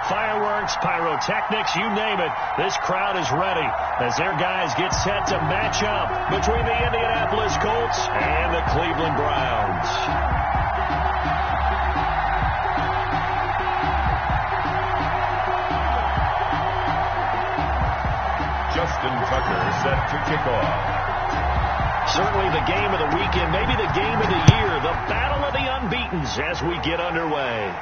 Fireworks, pyrotechnics, you name it. This crowd is ready as their guys get set to match up between the Indianapolis Colts and the Cleveland Browns. Justin Tucker set to kick off. Certainly the game of the weekend, maybe the game of the year, the battle of the unbeatens as we get underway.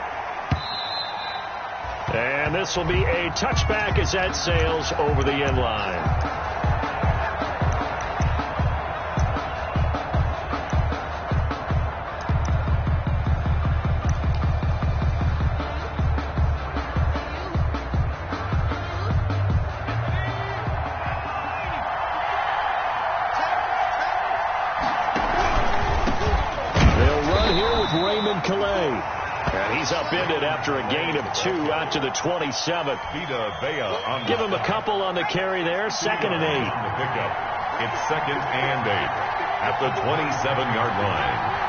And this will be a touchback as that sails over the end line. And he's upended after a gain of 2 out to the 27th. Give him a couple on the carry there. 2nd and 8. The pickup. It's 2nd and 8 at the 27-yard line.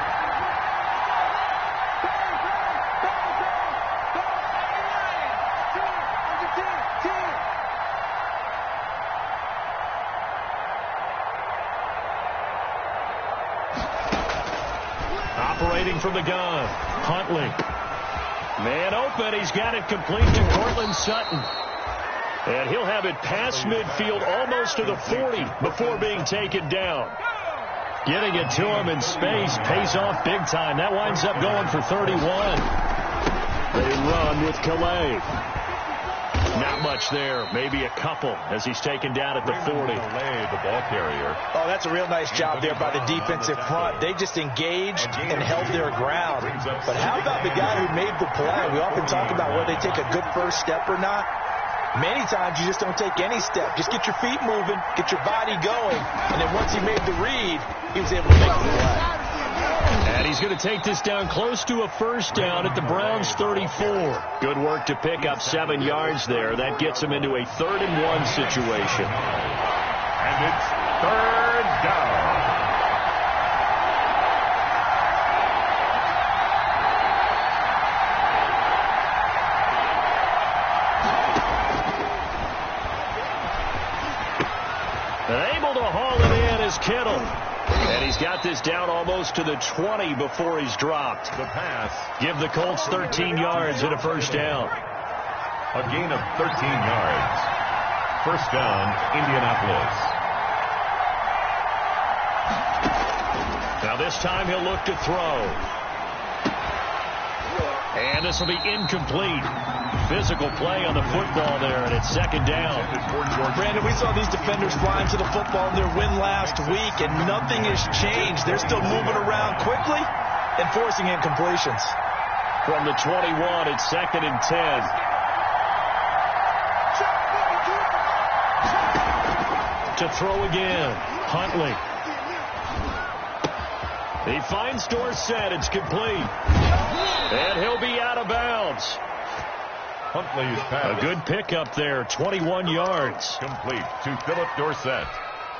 Operating from the gun, Huntley. Man open, he's got it complete to Cortland Sutton. And he'll have it past midfield almost to the 40 before being taken down. Getting it to him in space pays off big time. That winds up going for 31. They run with Calais. Not much there, maybe a couple as he's taken down at the 40. The ball carrier. Oh, that's a real nice job there by the defensive front. They just engaged and held their ground. But how about the guy who made the play? We often talk about whether they take a good first step or not. Many times you just don't take any step. Just get your feet moving, get your body going, and then once he made the read, he was able to make the play. And he's going to take this down close to a first down at the Browns' 34. Good work to pick up 7 yards there. That gets him into a 3rd and 1 situation. And it's 3rd down. And able to haul it in is Kittle. And he's got this down almost to the 20 before he's dropped. The pass. Give the Colts 13 yards and a first down. A gain of 13 yards. First down, Indianapolis. Now this time he'll look to throw. And this will be incomplete. Physical play on the football there, and it's 2nd down. Brandon, we saw these defenders flying to the football in their win last week, and nothing has changed. They're still moving around quickly and forcing incompletions. From the 21, it's 2nd and 10. To throw again, Huntley. He finds Dorsett. It's complete. And he'll be out of bounds. Huntley's pass. A good pickup there, 21 yards. Complete to Philip Dorsett.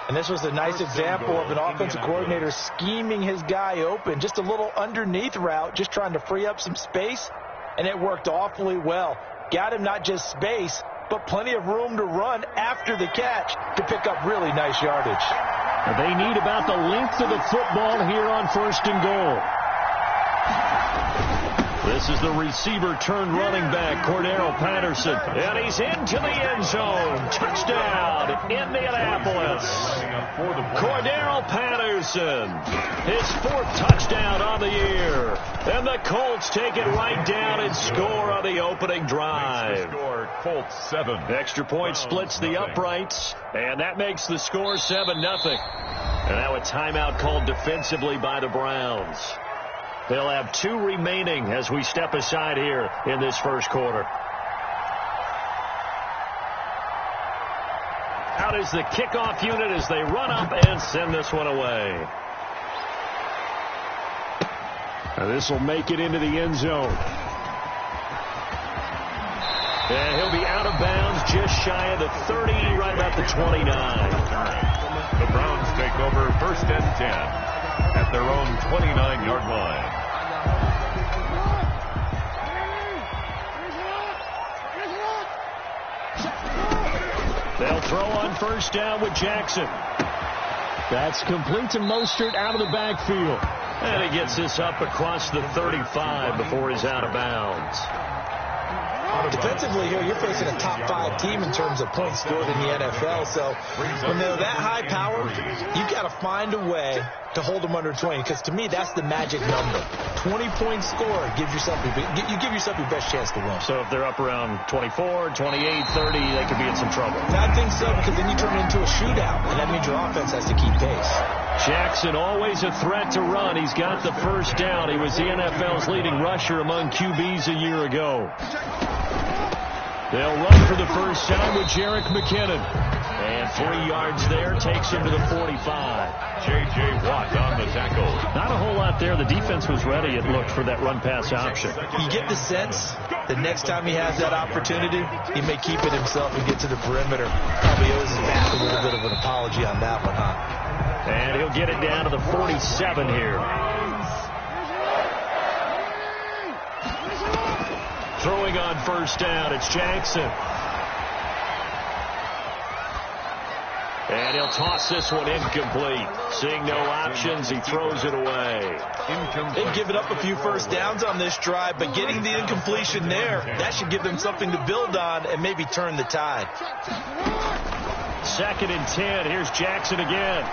And this was a nice example of an offensive coordinator scheming his guy open. Just a little underneath route, just trying to free up some space, and it worked awfully well. Got him not just space, but plenty of room to run after the catch to pick up really nice yardage. They need about the length of the football here on 1st and goal. This is the receiver turned running back, Cordero Patterson. And he's into the end zone. Touchdown, Indianapolis. Cordero Patterson, his 4th touchdown on the year. And the Colts take it right down and score on the opening drive. Colts 7. Extra point splits the uprights, and that makes the score 7-0. And now a timeout called defensively by the Browns. They'll have 2 remaining as we step aside here in this first quarter. Out is the kickoff unit as they run up and send this one away. Now this will make it into the end zone. And he'll be out of bounds just shy of the 30, right about the 29. The Browns take over 1st and 10 at their own 29-yard line. They'll throw on first down with Jackson. That's complete to Mostert out of the backfield. And he gets this up across the 35 before he's out of bounds. Defensively here, you're facing a top 5 team in terms of points scored in the NFL. So when they're that high powered, you've got to find a way to hold them under 20. Because to me, that's the magic number. 20 points scored gives yourself you give yourself your best chance to win. So if they're up around 24, 28, 30, they could be in some trouble. And I think so, because then you turn it into a shootout, and that means your offense has to keep pace. Jackson always a threat to run. He's got the first down. He was the NFL's leading rusher among QBs a year ago. They'll run for the first down with Jerick McKinnon. And 3 yards there takes him to the 45. J.J. Watt on the tackle. Not a whole lot there. The defense was ready, it looked, for that run-pass option. You get the sense that next time he has that opportunity, he may keep it himself and get to the perimeter. Probably owes his back a little bit of an apology on that one, huh? And he'll get it down to the 47 here. Throwing on first down, it's Jackson. And he'll toss this one incomplete. Seeing no options, he throws it away. They've given up a few first downs on this drive, but getting the incompletion there, that should give them something to build on and maybe turn the tide. 2nd and 10. Here's Jackson again.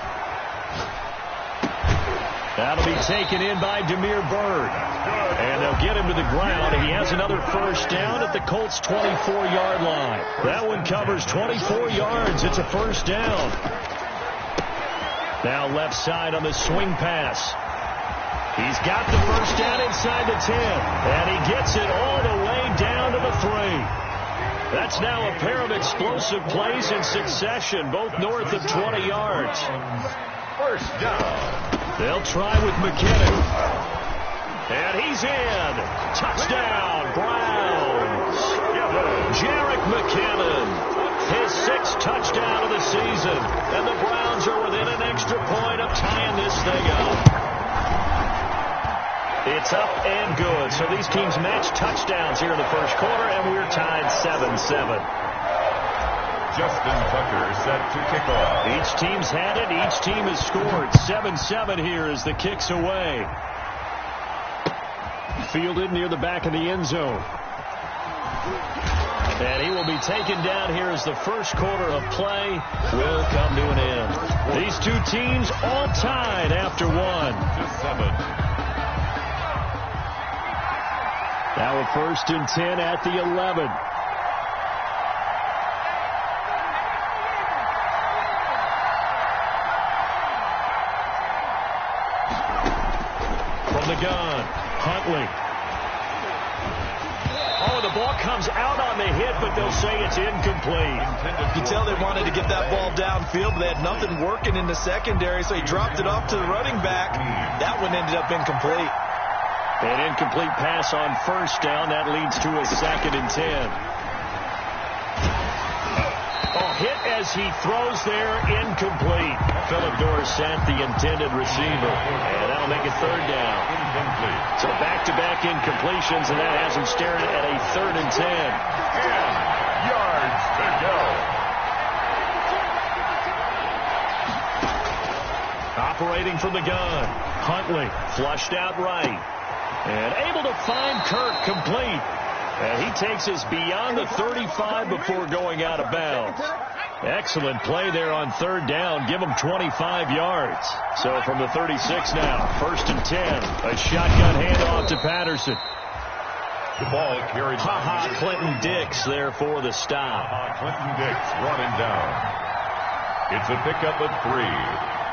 That'll be taken in by Demir Bird. And they'll get him to the ground, and he has another first down at the Colts' 24-yard line. That one covers 24 yards. It's a first down. Now left side on the swing pass. He's got the first down inside the 10, and he gets it all the way down to the 3. That's now a pair of explosive plays in succession, both north of 20 yards. First down. They'll try with McKinnon. And he's in. Touchdown, Browns. Jerick McKinnon, his 6th touchdown of the season. And the Browns are within an extra point of tying this thing up. It's up and good. So these teams match touchdowns here in the first quarter, and we're tied 7-7. Justin Tucker set to kick off. Each team's had it. Each team has scored. 7-7 here as the kick's away. Fielded near the back of the end zone. And he will be taken down here as the first quarter of play will come to an end. These two teams all tied after 1. 7. Now a 1st and 10 at the 11. The gun, Huntley. Oh, the ball comes out on the hit, but they'll say it's incomplete. You can tell they wanted to get that ball downfield, but they had nothing working in the secondary, so he dropped it off to the running back. That one ended up incomplete. An incomplete pass on first down. That leads to a 2nd and 10. Hit as he throws there, incomplete. Philip Dorsett, the intended receiver. And that'll make it 3rd down. So back-to-back incompletions, and that has him staring at a 3rd and 10. 10 yards to go. Operating from the gun, Huntley flushed out right. And able to find Kirk complete. And he takes us beyond the 35 before going out of bounds. Excellent play there on 3rd down. Give him 25 yards. So from the 36 now, 1st and 10. A shotgun handoff to Patterson. The ball carried by Clinton Dix there for the stop. Clinton Dix brought him down. It's a pickup of 3.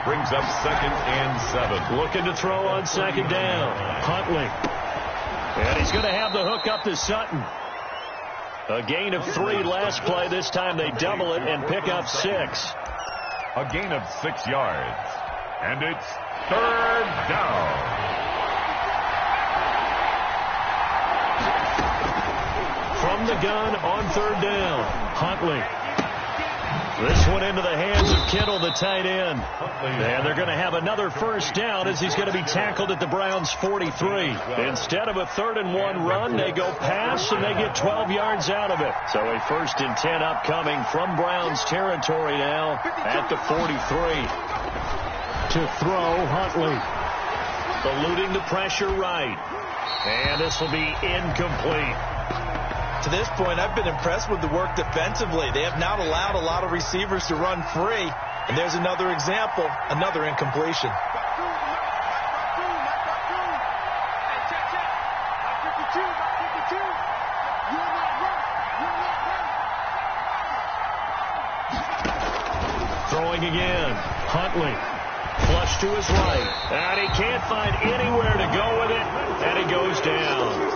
Brings up 2nd and 7. Looking to throw on 2nd down. Huntley. And he's going to have the hook up to Sutton. A gain of 3 last play. This time they double it and pick up 6. A gain of 6 yards. And it's 3rd down. From the gun on 3rd down, Huntley. This one into the hands of Kittle, the tight end. And they're going to have another first down as he's going to be tackled at the Browns' 43. Instead of a 3rd-and-1 run, they go pass, and they get 12 yards out of it. So a 1st and 10 upcoming from Browns territory now at the 43. To throw, Huntley. Eluding the pressure right. And this will be incomplete. To this point, I've been impressed with the work defensively. They have not allowed a lot of receivers to run free. And there's another example, another incompletion. Throwing again. Huntley. Flush to his right. And he can't find anywhere to go with it. And he goes down.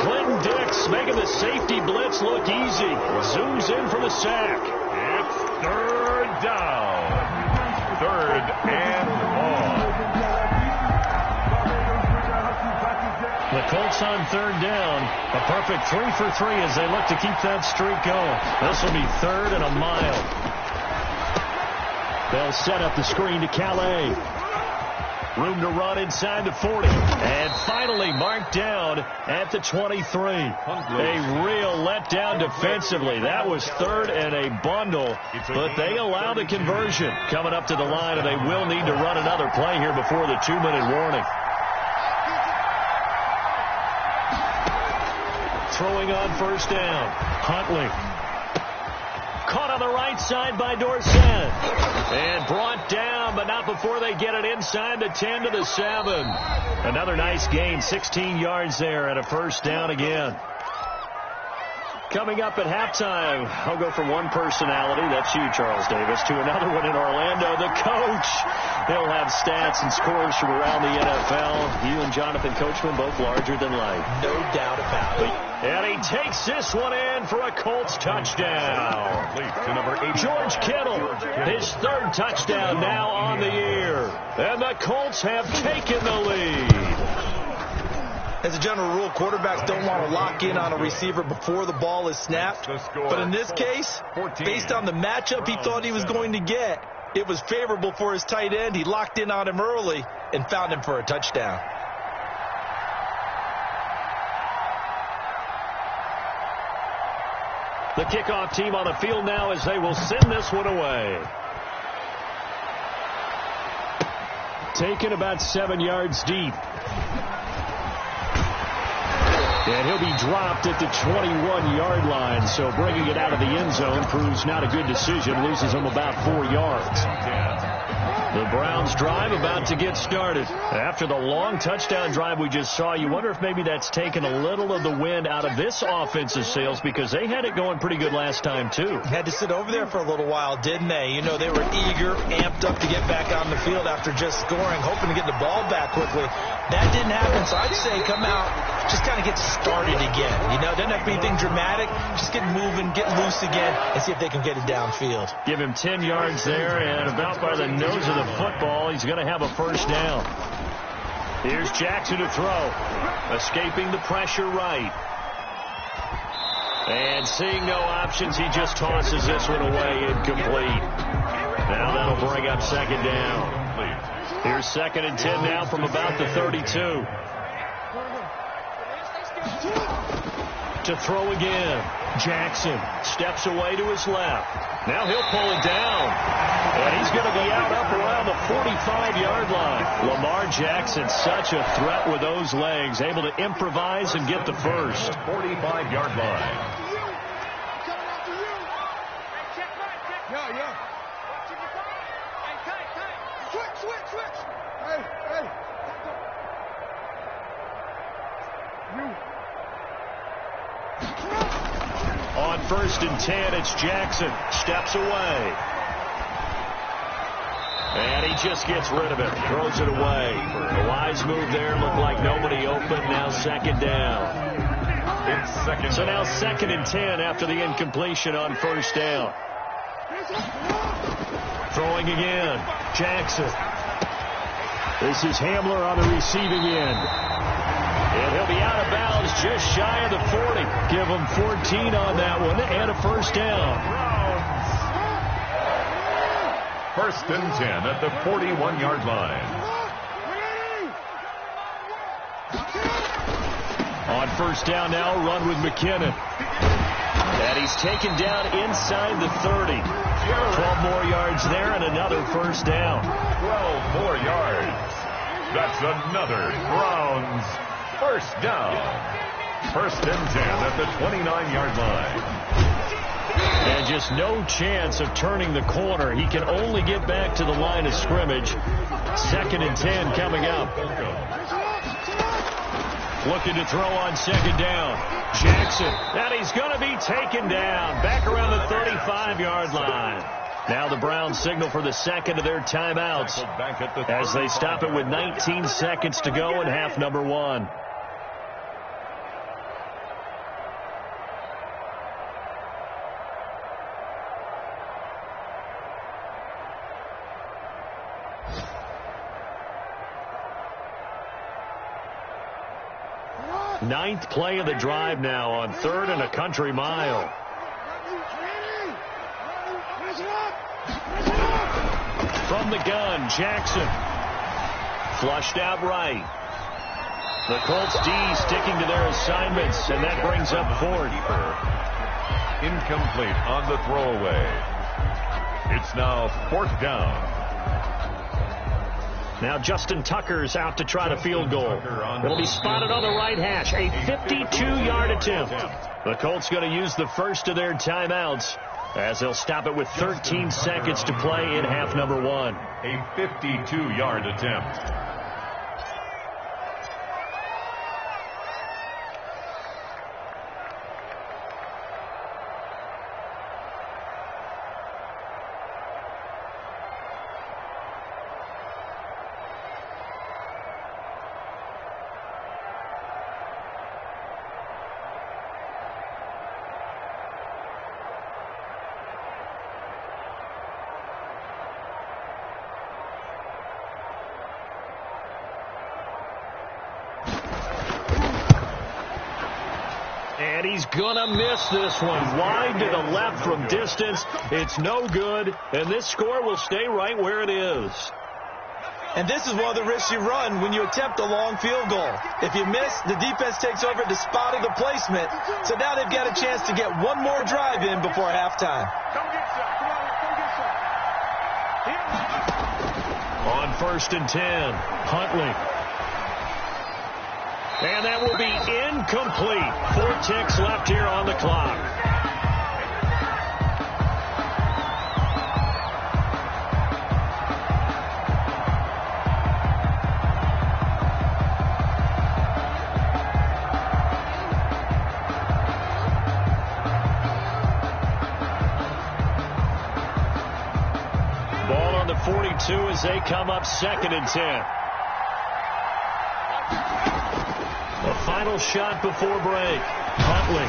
Clinton Dix making the safety blitz look easy. Zooms in for the sack. It's 3rd down. 3rd and long. The Colts on 3rd down. A perfect 3 for 3 as they look to keep that streak going. This will be 3rd and a mile. They'll set up the screen to Calais. Room to run inside the 40. And finally marked down at the 23. A real letdown defensively. That was 3rd and a bundle. But they allow the conversion. Coming up to the line, and they will need to run another play here before the 2-minute warning. Throwing on 1st down. Huntley. Caught on the right side by Dorsett. And brought down, but not before they get it inside the 10 to the 7. Another nice gain, 16 yards there, and a 1st down again. Coming up at halftime, I'll go from one personality, that's you, Charles Davis, to another one in Orlando, the coach. He'll have stats and scores from around the NFL. You and Jonathan Coachman both larger than life. No doubt about it. And he takes this one in for a Colts touchdown. To number 8. George Kittle, his 3rd touchdown now on the year. And the Colts have taken the lead. As a general rule, quarterbacks don't want to lock in on a receiver before the ball is snapped. But in this case, based on the matchup he thought he was going to get, it was favorable for his tight end. He locked in on him early and found him for a touchdown. The kickoff team on the field now as they will send this one away. Taken about 7 yards deep. And he'll be dropped at the 21-yard line, so bringing it out of the end zone proves not a good decision. Loses him about 4 yards. The Browns drive about to get started. After the long touchdown drive we just saw, you wonder if maybe that's taken a little of the wind out of this offensive sails, because they had it going pretty good last time, too. Had to sit over there for a little while, didn't they? You know, they were eager, amped up to get back on the field after just scoring, hoping to get the ball back quickly. That didn't happen, so I'd say come out, just kind of get started again. You know, doesn't have to be anything dramatic. Just get moving, get loose again, and see if they can get it downfield. Give him 10 yards there, and about by the nose of the football, he's going to have a 1st down. Here's Jackson to throw. Escaping the pressure right. And seeing no options, he just tosses this one away, incomplete. Now that'll bring up 2nd down. Here's 2nd and 10 now from about the 32. To throw again. Jackson steps away to his left. Now he'll pull it down. And he's going to be out up around the 45-yard line. Lamar Jackson, such a threat with those legs, able to improvise and get the first. 45-yard line. Switch. Hey. On 1st and 10, it's Jackson. Steps away. And he just gets rid of it. Throws it away. A wise move there. Looked like nobody open. Now 2nd down. So now 2nd and 10 after the incompletion on 1st down. Throwing again. Jackson. This is Hamler on the receiving end. And he'll be out of bounds just shy of the 40. Give him 14 on that one and a 1st down. First and 10 at the 41-yard line. On first down now, run with McKinnon. And he's taken down inside the 30. 12 more yards there and another first down. 12 more yards. That's another Browns first down. First and 10 at the 29-yard line. And just no chance of turning the corner. He can only get back to the line of scrimmage. Second and 10 coming up. Looking to throw on second down. Jackson. And he's going to be taken down. Back around the 35-yard line. Now the Browns signal for the second of their timeouts as they stop it with 19 seconds to go in half number one. Ninth play of the drive now on third and a country mile. From the gun, Jackson. Flushed out right. The Colts D sticking to their assignments, and that brings up fourth. Incomplete on the throwaway. It's now fourth down. Now Justin Tucker's out to try the field goal. It'll be spotted on the right hash. A 52-yard attempt. The Colts going to use the first of their timeouts as they'll stop it with 13 seconds to play in half number one. A 52-yard attempt. And he's going to miss this one. Wide to the left from distance. It's no good. And this score will stay right where it is. And this is one of the risks you run when you attempt a long field goal. If you miss, the defense takes over the spot of the placement. So now they've got a chance to get one more drive in before halftime. On first and 10, Huntley. And that will be incomplete. 4 ticks left here on the clock. Ball on the 42 as they come up second and 10. The final shot before break. Huntley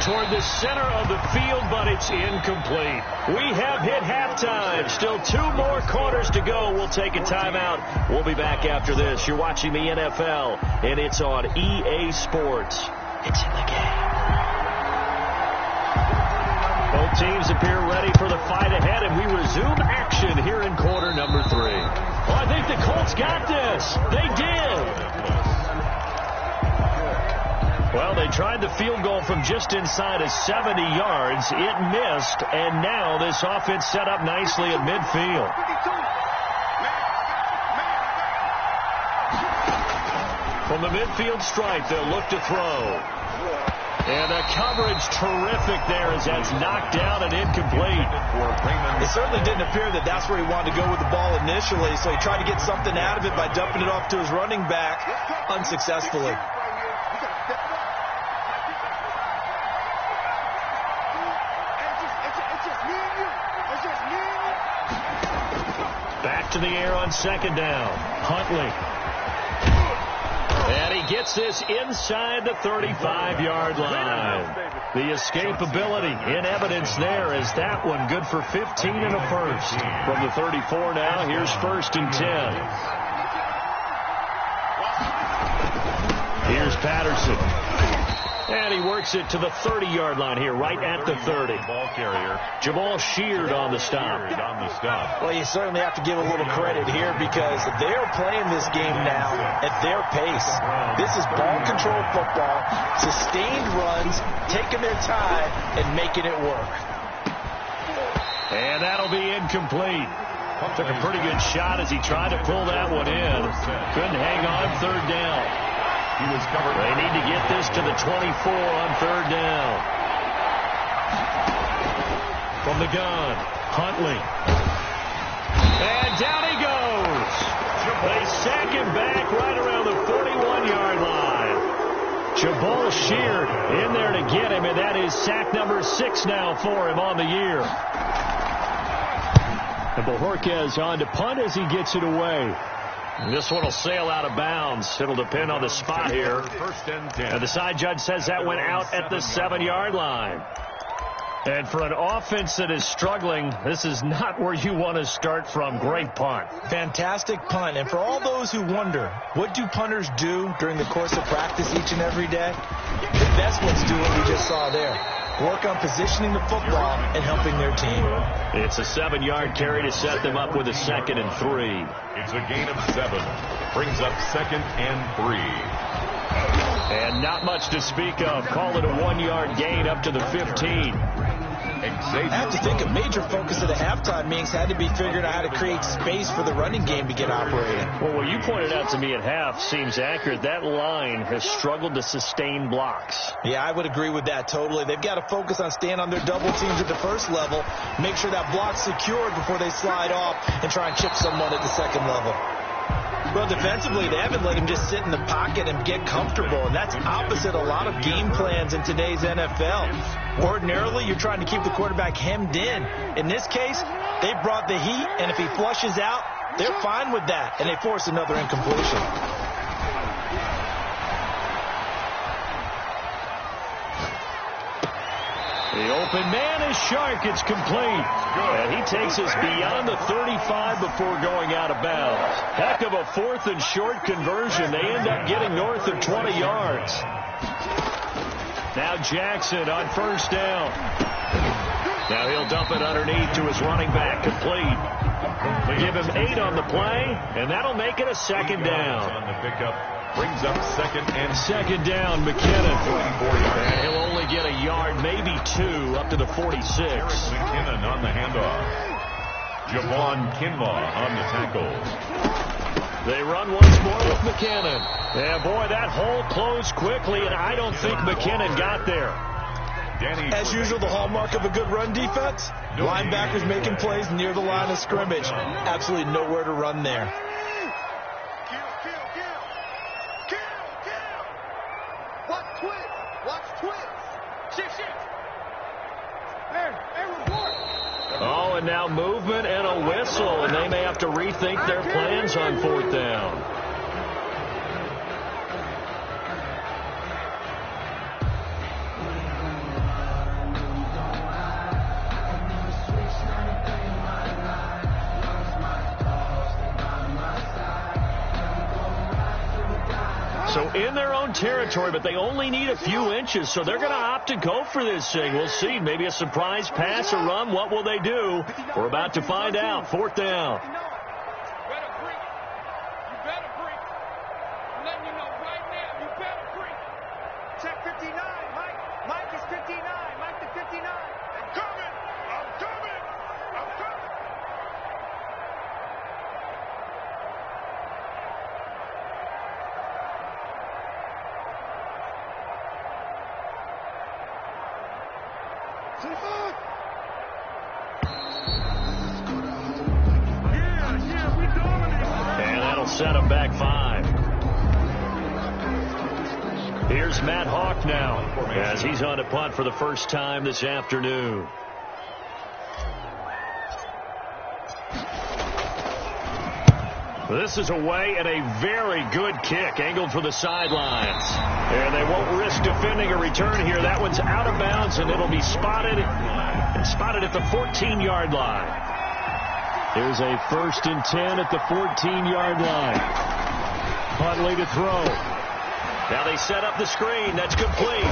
toward the center of the field, but it's incomplete. We have hit halftime. Still 2 more quarters to go. We'll take a timeout. We'll be back after this. You're watching the NFL, and it's on EA Sports. It's in the game. Both teams appear ready for the fight ahead, and we resume action here in quarter number 3. Well, I think the Colts got this. They did. Well, they tried the field goal from just inside of 70 yards. It missed, and now this offense set up nicely at midfield. From the midfield stripe, they'll look to throw. And the coverage terrific there as that's knocked down and incomplete. It certainly didn't appear that that's where he wanted to go with the ball initially, so he tried to get something out of it by dumping it off to his running back unsuccessfully. Back to the air on second down. Huntley. And he gets this inside the 35-yard line. The escapability in evidence there as that one good for 15 and a first. From the 34 now, here's first and 10. Here's Patterson. And he works works it to the 30-yard line here, right at the 30. Ball carrier. Jamal Sheard on the stop. Well, you certainly have to give a little credit here because they're playing this game now at their pace. This is ball control football, sustained runs, taking their time, and making it work. And that'll be incomplete. Took a pretty good shot as he tried to pull that one in. Couldn't hang on third down. He was covered. They need to get this to the 24 on third down. From the gun, Huntley. And down he goes. They sack him back right around the 41-yard line. Jamal Sheard in there to get him, and that is sack number 6 now for him on the year. And Bojorquez on to punt as he gets it away. And this one will sail out of bounds. It'll depend on the spot here. And the side judge says that went out at the 7-yard line. And for an offense that is struggling, this is not where you want to start from. Great punt. Fantastic punt. And for all those who wonder, what do punters do during the course of practice each and every day? The best ones do what we just saw there. Work on positioning the football and helping their team. It's a 7-yard carry to set them up with a 2nd and 3. It's a gain of 7. Brings up 2nd and 3. And not much to speak of. Call it a 1-yard gain up to the 15. I have to think a major focus of the halftime meetings had to be figuring out how to create space for the running game to get operating. Well, what you pointed out to me at half seems accurate. That line has struggled to sustain blocks. Yeah, I would agree with that totally. They've got to focus on staying on their double teams at the first level, make sure that block's secured before they slide off and try and chip someone at the second level. Well, defensively, they haven't let him just sit in the pocket and get comfortable, and that's opposite a lot of game plans in today's NFL. Ordinarily, you're trying to keep the quarterback hemmed in. In this case, they brought the heat, and if he flushes out, they're fine with that, and they force another incompletion. The open man is Shark. It's complete. And he takes us beyond the 35 before going out of bounds. Heck of a 4th and short conversion. They end up getting north of 20 yards. Now Jackson on first down. Now he'll dump it underneath to his running back. Complete. Give him 8 on the play, and that'll make it a 2nd down. On the pickup. Brings up 2nd and 2nd down, McKinnon. And he'll only get a yard, maybe 2, up to the 46. McKinnon on the handoff. Javon Kinlaw on the tackle. They run once more with McKinnon. Yeah, boy, that hole closed quickly, and I don't think McKinnon got there. As usual, the hallmark of a good run defense, linebackers making plays near the line of scrimmage. Absolutely nowhere to run there. Oh, and now movement and a whistle, and they may have to rethink their plans on 4th down. So in their own territory, but they only need a few inches, so they're going to opt to go for this thing. We'll see. Maybe a surprise pass or run. What will they do? We're about to find out. 4th down. Check 59, Mike. Mike is 59. Mike to 59. I'm coming. I'm coming. I'm coming. And that'll set them back 5. Here's Matt Hawk now as he's on a punt for the first time this afternoon. This is away and a very good kick angled for the sidelines. And they won't risk defending a return here. That one's out of bounds, and it'll be spotted at the 14-yard line. Here's a 1st and 10 at the 14-yard line. Huntley to throw. Now they set up the screen. That's complete.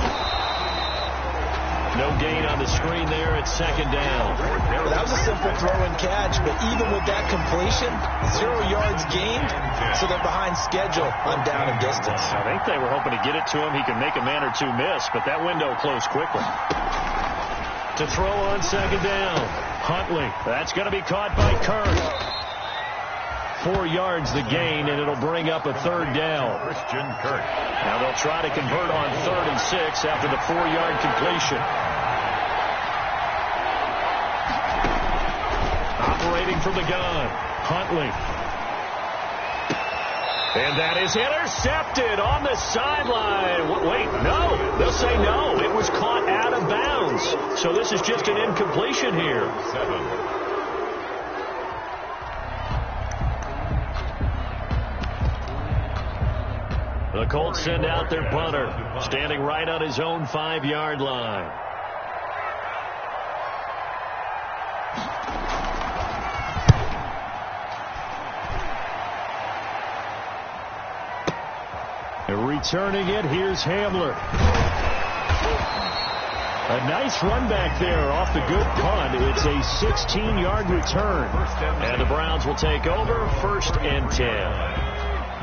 No gain on the screen there at second down. Well, that was a simple throw and catch, but even with that completion, 0 yards gained, so they're behind schedule on down and distance. I think they were hoping to get it to him. He can make a man or two miss, but that window closed quickly. To throw on second down, Huntley. That's going to be caught by Kirk. 4 yards the gain, and it'll bring up a third down. Christian Kirk. Now they'll try to convert on 3rd and 6 after the 4-yard completion. Operating from the gun, Huntley. And that is intercepted on the sideline. Wait, no. They'll say no. It was caught out of bounds. So this is just an incompletion here. 7. The Colts send out their punter, standing right on his own 5-yard line. Returning it, here's Hamler. A nice run back there off the good punt. It's a 16-yard return. And the Browns will take over 1st and 10.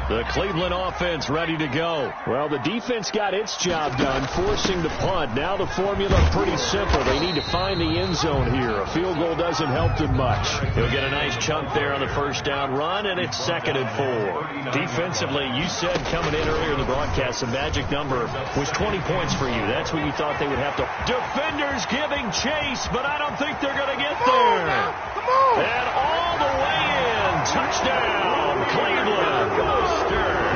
The Cleveland offense ready to go. Well, the defense got its job done, forcing the punt. Now the formula pretty simple. They need to find the end zone here. A field goal doesn't help them much. He'll get a nice chunk there on the first down run, and it's 2nd and 4. Defensively, you said coming in earlier in the broadcast, the magic number was 20 points for you. That's what you thought they would have to. Defenders giving chase, but I don't think they're going to get there. And all the way in. Touchdown, Cleveland.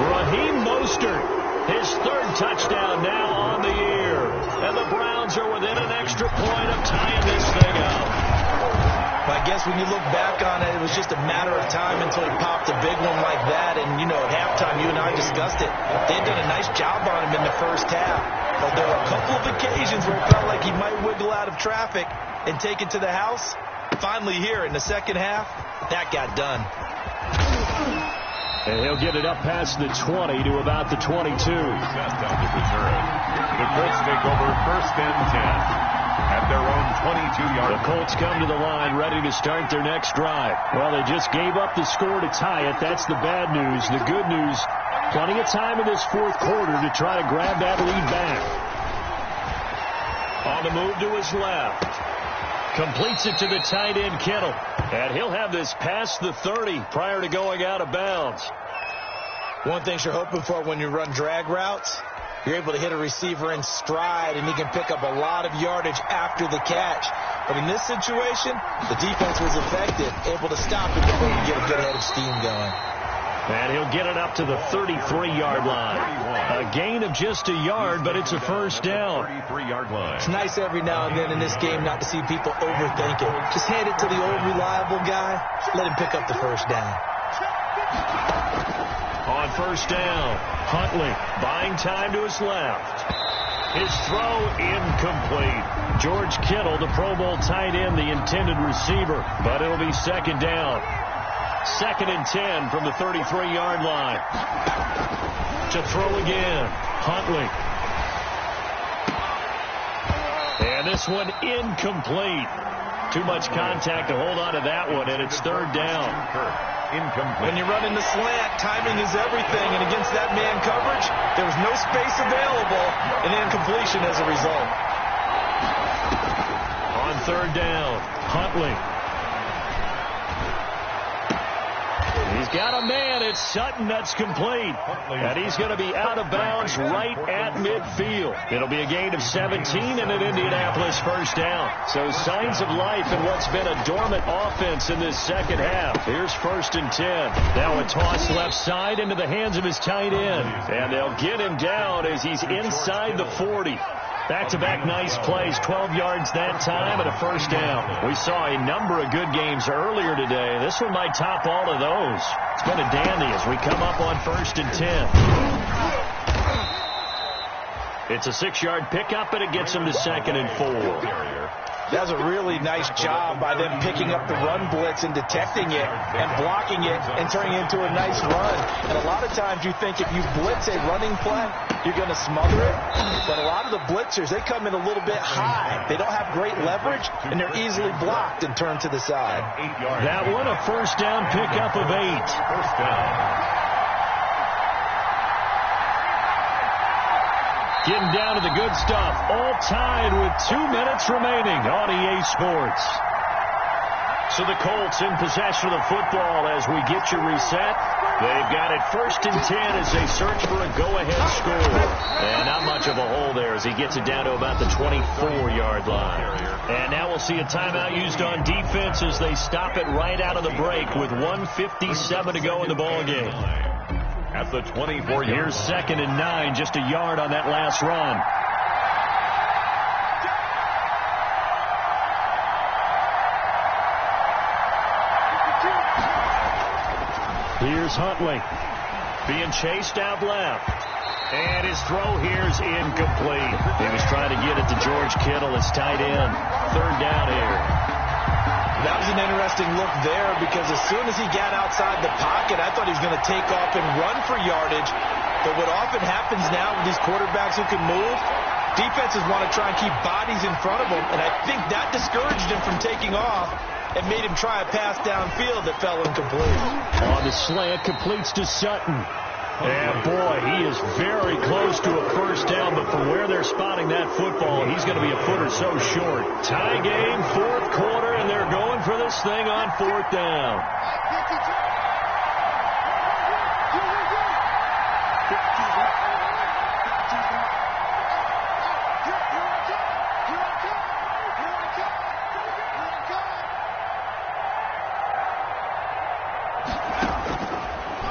Raheem Mostert, his 3rd touchdown now on the year. And the Browns are within an extra point of tying this thing up. I guess when you look back on it, it was just a matter of time until he popped a big one like that. And, you know, at halftime, you and I discussed it. They'd done a nice job on him in the first half. But there were a couple of occasions where it felt like he might wiggle out of traffic and take it to the house. Finally here in the second half, that got done. And he'll get it up past the 20 to about the 22. Just on the reserve. The Colts take over 1st and 10 at their own 22-yard line. The Colts come to the line ready to start their next drive. Well, they just gave up the score to tie it. That's the bad news. The good news, plenty of time in this 4th quarter to try to grab that lead back. On the move to his left. Completes it to the tight end, Kittle. And he'll have this past the 30 prior to going out of bounds. One thing you're hoping for when you run drag routes, you're able to hit a receiver in stride, and he can pick up a lot of yardage after the catch. But in this situation, the defense was effective, able to stop it before you get a good head of steam going. And he'll get it up to the 33-yard line. A gain of just a yard, but it's a first down. 33-yard line. It's nice every now and then in this game not to see people overthink it. Just hand it to the old reliable guy. Let him pick up the first down. On first down, Huntley buying time to his left. His throw incomplete. George Kittle, the Pro Bowl tight end, the intended receiver, but it'll be 2nd down. 2nd and 10 from the 33-yard line. To throw again, Huntley. And this one incomplete. Too much contact to hold on to that one, and it's 3rd down. Incomplete. When you run in the slant, timing is everything, and against that man coverage, there was no space available, and incompletion as a result. On 3rd down, Huntley. He's got a man. It's Sutton that's complete. And he's going to be out of bounds right at midfield. It'll be a gain of 17 and an Indianapolis first down. So signs of life in what's been a dormant offense in this second half. Here's 1st and 10. Now a toss left side into the hands of his tight end. And they'll get him down as he's inside the 40. Back-to-back nice plays, 12 yards that time and a first down. We saw a number of good games earlier today. This one might top all of those. It's been a dandy as we come up on 1st and 10. It's a 6-yard pickup, and it gets him to 2nd and 4. That's a really nice job by them picking up the run blitz and detecting it and blocking it and turning it into a nice run. And a lot of times you think if you blitz a running play, you're going to smother it. But a lot of the blitzers, they come in a little bit high. They don't have great leverage, and they're easily blocked and turned to the side. That one, a first down pickup of 8. First down. Getting down to the good stuff. All tied with 2 minutes remaining on EA Sports. So the Colts in possession of the football as we get you reset. They've got it 1st and 10 as they search for a go-ahead score. And not much of a hole there as he gets it down to about the 24-yard line. And now we'll see a timeout used on defense as they stop it right out of the break with 1:57 to go in the ballgame. At the 24-yard. Here's 2nd and 9, just a yard on that last run. Here's Huntley being chased out left. And his throw here's incomplete. He was trying to get it to George Kittle, his tight end. 3rd down here. That was an interesting look there because as soon as he got outside the pocket, I thought he was going to take off and run for yardage. But what often happens now with these quarterbacks who can move, defenses want to try and keep bodies in front of them, and I think that discouraged him from taking off and made him try a pass downfield that fell incomplete. On the slant, completes to Sutton. And, boy, he is very close to a first down, but from where they're spotting that football, he's going to be a foot or so short. Tie game, 4th quarter, and they're going for this thing on 4th down.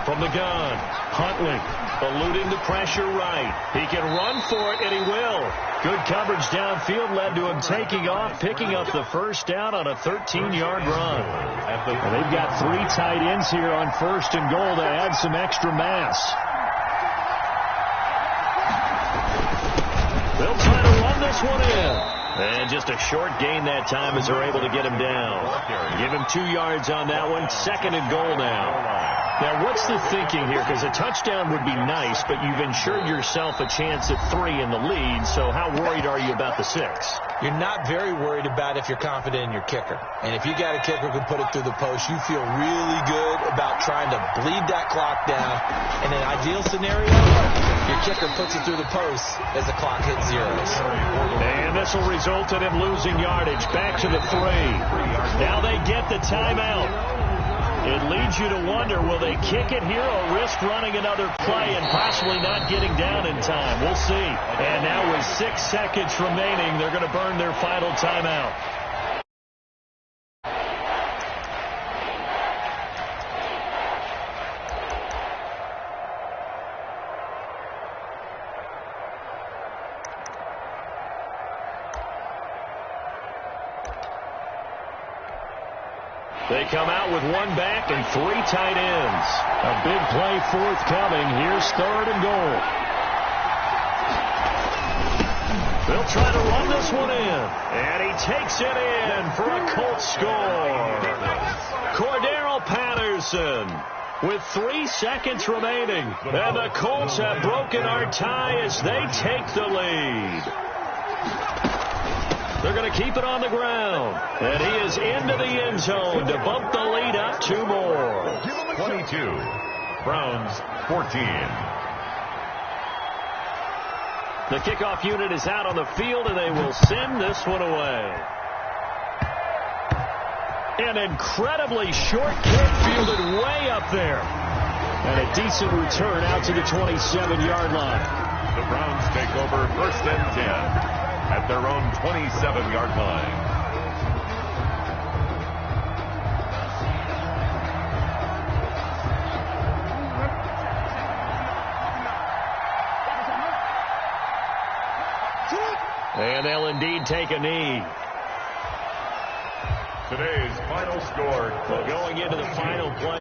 From the gun, Huntley eluding the pressure right. He can run for it, and he will. Good coverage downfield led to him taking off, picking up the first down on a 13-yard run. And they've got 3 tight ends here on 1st and goal to add some extra mass. They'll try to run this one in. And just a short gain that time as they're able to get him down. Give him 2 yards on that one. 2nd and goal now. Now, what's the thinking here? Because a touchdown would be nice, but you've ensured yourself a chance at 3 in the lead, so how worried are you about the 6? You're not very worried about if you're confident in your kicker. And if you got a kicker who can put it through the post, you feel really good about trying to bleed that clock down. In an ideal scenario, your kicker puts it through the post as the clock hits zeros. And this will result in him losing yardage. Back to the 3. Now they get the timeout. It leads you to wonder, will they kick it here or risk running another play and possibly not getting down in time? We'll see. And now with 6 seconds remaining, they're going to burn their final timeout. They come out with 1 back and 3 tight ends. A big play forthcoming. Here's 3rd and goal. They'll try to run this one in. And he takes it in for a Colts score. Cordero Patterson with 3 seconds remaining. And the Colts have broken our tie as they take the lead. They're going to keep it on the ground. And he is into the end zone to bump the lead up 2 more. 22. Browns 14. The kickoff unit is out on the field, and they will send this one away. An incredibly short kick fielded way up there. And a decent return out to the 27-yard line. The Browns take over 1st and 10. At their own 27-yard line. And they'll indeed take a knee. Today's final score. Going into the final play.